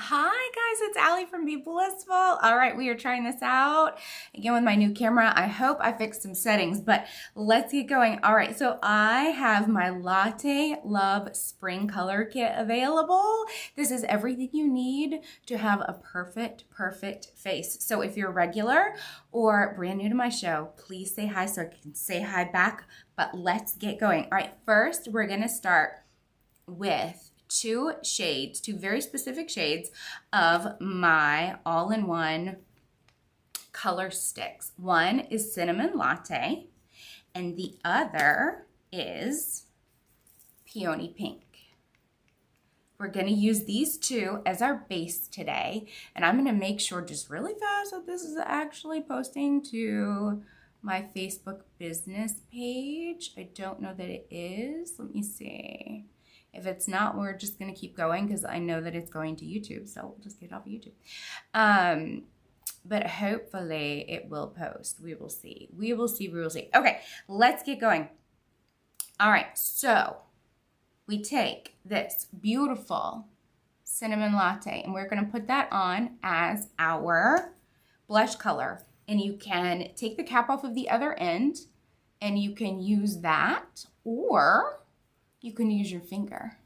Hi guys, it's Allie from Be Blissful. All right, we are trying this out again with my new camera. I hope I fixed some settings, but let's get going. All right, so I have my Latte Love Spring Color Kit available. This is everything you need to have a perfect face. So if you're regular or brand new to my show, please say hi so I can say hi back, but let's get going. All right, first we're gonna start with two very specific shades of my all-in-one color sticks. One is Cinnamon Latte and the other is Peony Pink. We're gonna use these two as our base today, and I'm gonna make sure just really fast that this is actually posting to my Facebook business page. I don't know that it is. Let me see. If it's not, we're just going to keep going because I know that it's going to YouTube. So we'll just get it off of YouTube. But hopefully it will post. We will see. We will see. We will see. Okay, let's get going. All right, so we take this beautiful cinnamon latte and we're going to put that on as our blush color. And you can take the cap off of the other end and you can use that, or you can use your finger.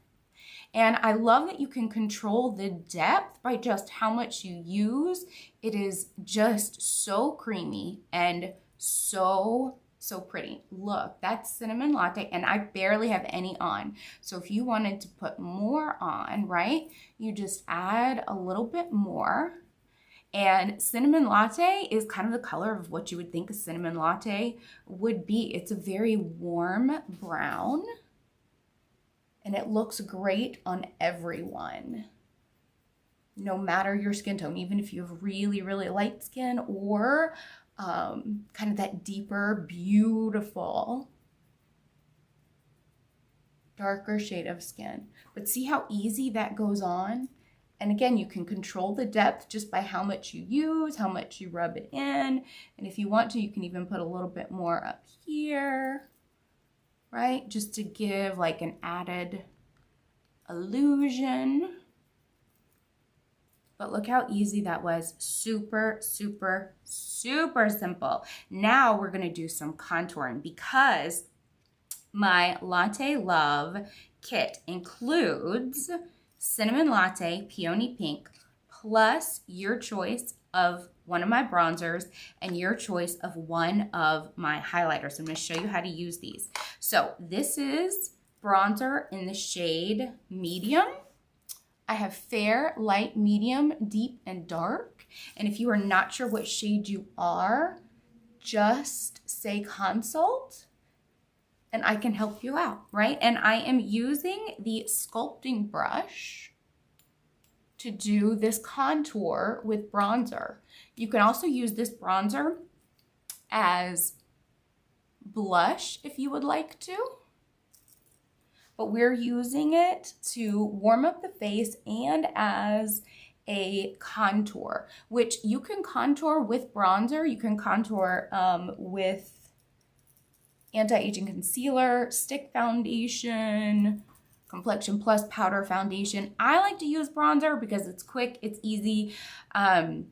And I love that you can control the depth by just how much you use. It is just so creamy and so pretty. Look, that's cinnamon latte and I barely have any on. So if you wanted to put more on, right, you just add a little bit more. And cinnamon latte is kind of the color of what you would think a cinnamon latte would be. It's a very warm brown. And it looks great on everyone, no matter your skin tone, even if you have really light skin or kind of that deeper, beautiful, darker shade of skin. But see how easy that goes on? And again, you can control the depth just by how much you use, how much you rub it in. And if you want to, you can even put a little bit more up here. Right? Just to give like an added illusion. But look how easy that was. Super simple. Now we're gonna do some contouring because my Latte Love kit includes cinnamon latte, peony pink, plus your choice of one of my bronzers and your choice of one of my highlighters. I'm going to show you how to use these. So this is bronzer in the shade medium. I have fair, light, medium, deep, and dark. And if you are not sure what shade you are, just say consult and I can help you out, right? And I am using the sculpting brush to do this contour with bronzer. You can also use this bronzer as blush if you would like to, but we're using it to warm up the face and as a contour, which you can contour with bronzer. You can contour with anti-aging concealer, stick foundation, Complexion Plus powder foundation. I like to use bronzer because it's quick, it's easy, and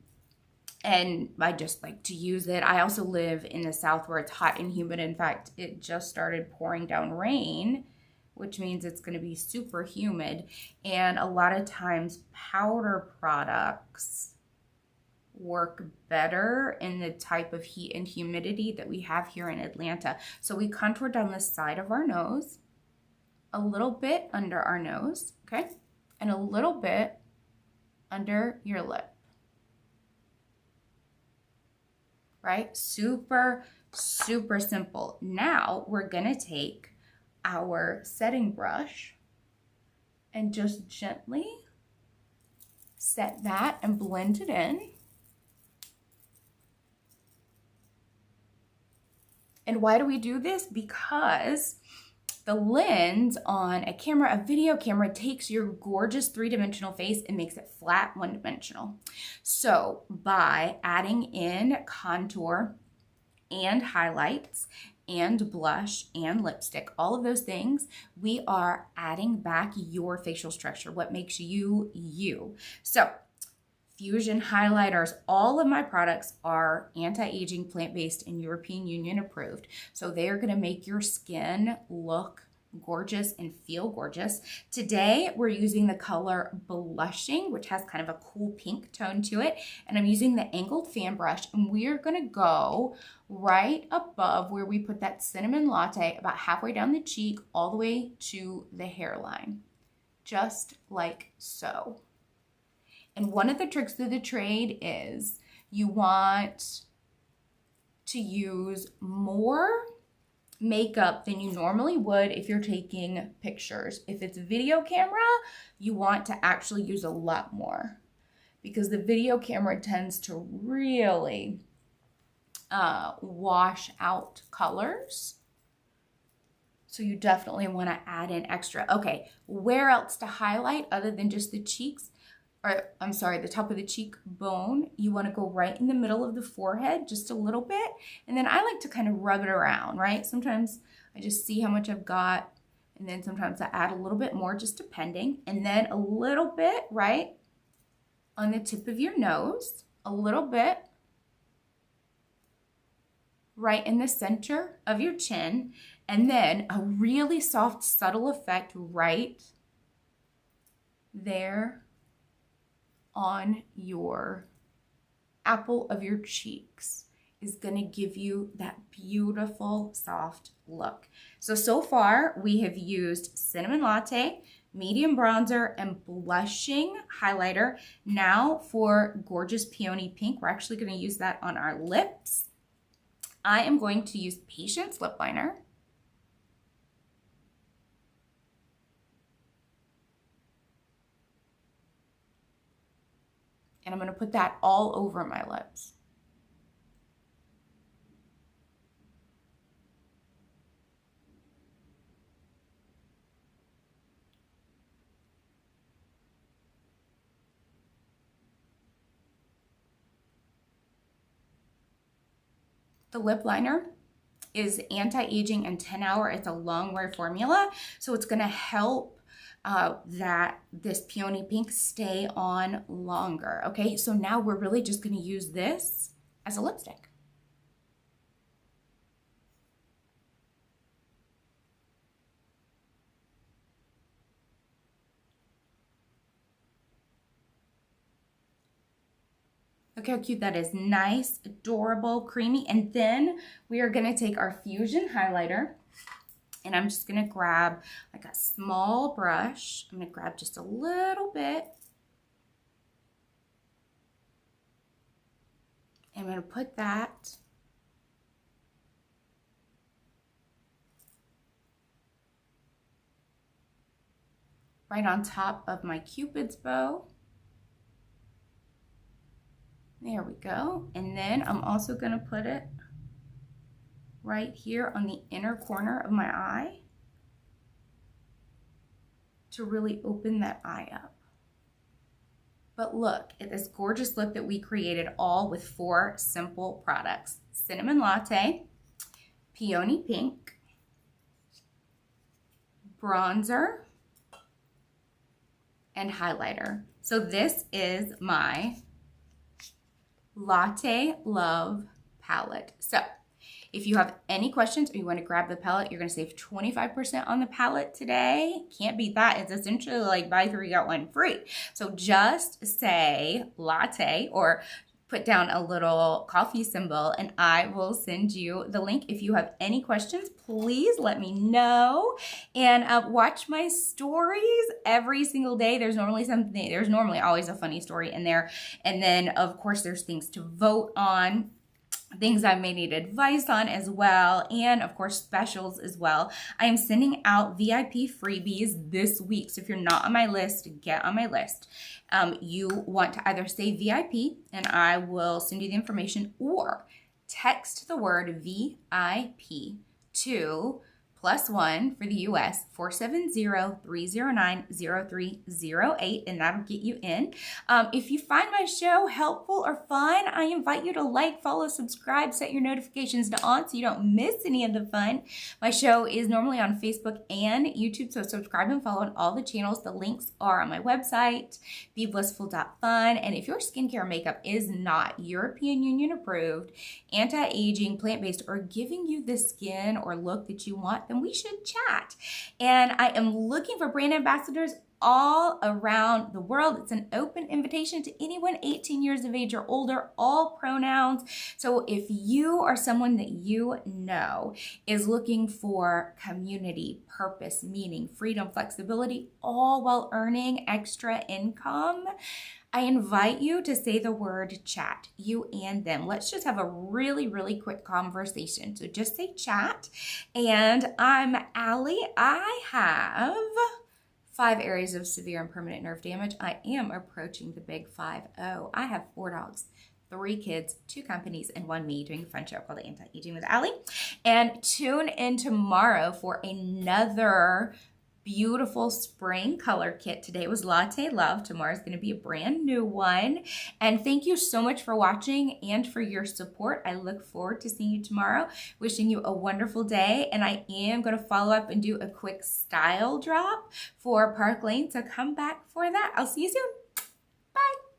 I just like to use it. I also live in the South where it's hot and humid. In fact, it just started pouring down rain, which means it's going to be super humid. And a lot of times powder products work better in the type of heat and humidity that we have here in Atlanta. So we contour down the side of our nose, a little bit under our nose, okay? And a little bit under your lip, right? Super simple. Now we're gonna take our setting brush and just gently set that and blend it in. And why do we do this? Because the lens on a camera, a video camera, takes your gorgeous three-dimensional face and makes it flat, one-dimensional. So by adding in contour and highlights and blush and lipstick, all of those things, we are adding back your facial structure, what makes you, you. So Fusion highlighters, all of my products are anti-aging, plant-based, and European Union approved. So they are gonna make your skin look gorgeous and feel gorgeous. Today, we're using the color Blushing, which has kind of a cool pink tone to it. And I'm using the angled fan brush, and we're gonna go right above where we put that cinnamon latte, about halfway down the cheek, all the way to the hairline, just like so. And one of the tricks of the trade is you want to use more makeup than you normally would if you're taking pictures. If it's video camera, you want to actually use a lot more, because the video camera tends to really wash out colors. So you definitely want to add in extra. Okay, where else to highlight other than just the cheeks? Or I'm sorry, the top of the cheekbone. You want to go right in the middle of the forehead, just a little bit. And then I like to kind of rub it around, right? Sometimes I just see how much I've got, and then sometimes I add a little bit more, just depending. And then a little bit, right, on the tip of your nose, a little bit right in the center of your chin, and then a really soft, subtle effect right there on your apple of your cheeks is going to give you that beautiful soft look. So far we have used cinnamon latte, medium bronzer, and blushing highlighter. Now for gorgeous peony pink, we're actually going to use that on our lips. I am going to use Patience lip liner. And I'm going to put that all over my lips. The lip liner is anti-aging and 10-hour. It's a long wear formula, so it's going to help that this peony pink stay on longer. Okay, so now we're really just going to use this as a lipstick. Look how cute that is. Nice, adorable, creamy. And then we are going to take our Fusion highlighter, and I'm just going to grab like a small brush. I'm going to grab just a little bit. I'm going to put that right on top of my Cupid's bow. There we go. And then I'm also going to put it right here on the inner corner of my eye to really open that eye up. But look at this gorgeous look that we created, all with 4 simple products: cinnamon latte, peony pink, bronzer, and highlighter. So this is my Latte Love palette. So if you have any questions or you want to grab the palette, you're going to save 25% on the palette today. Can't beat that. It's essentially like buy 3, get 1 free. So just say latte or put down a little coffee symbol and I will send you the link. If you have any questions, please let me know. And watch my stories every single day. There's normally always a funny story in there. And then of course there's things to vote on, things I may need advice on as well, and of course specials as well. I am sending out VIP freebies this week, so if you're not on my list, get on my list. You want to either say VIP and I will send you the information, or text the word VIP to +1 for the US, 470-309-0308, and that'll get you in. If you find my show helpful or fun, I invite you to like, follow, subscribe, set your notifications to on so you don't miss any of the fun. My show is normally on Facebook and YouTube, so subscribe and follow on all the channels. The links are on my website, beblissful.fun. And if your skincare or makeup is not European Union approved, anti-aging, plant-based, or giving you the skin or look that you want, then we should chat. And I am looking for brand ambassadors all around the world. It's an open invitation to anyone 18 years of age or older, all pronouns. So if you are someone that you know is looking for community, purpose, meaning, freedom, flexibility, all while earning extra income, I invite you to say the word chat, you and them. Let's just have a really, really quick conversation. So just say chat. And I'm Allie. I have 5 areas of severe and permanent nerve damage. I am approaching the big 5-0. I have 4 dogs, 3 kids, 2 companies, and 1 me doing a fun show called Anti-Aging with Allie. And tune in tomorrow for another beautiful spring color kit. Today was Latte Love. Tomorrow's going to be a brand new one. And thank you so much for watching and for your support. I look forward to seeing you tomorrow. Wishing you a wonderful day. And I am going to follow up and do a quick style drop for Park Lane. So come back for that. I'll see you soon. Bye.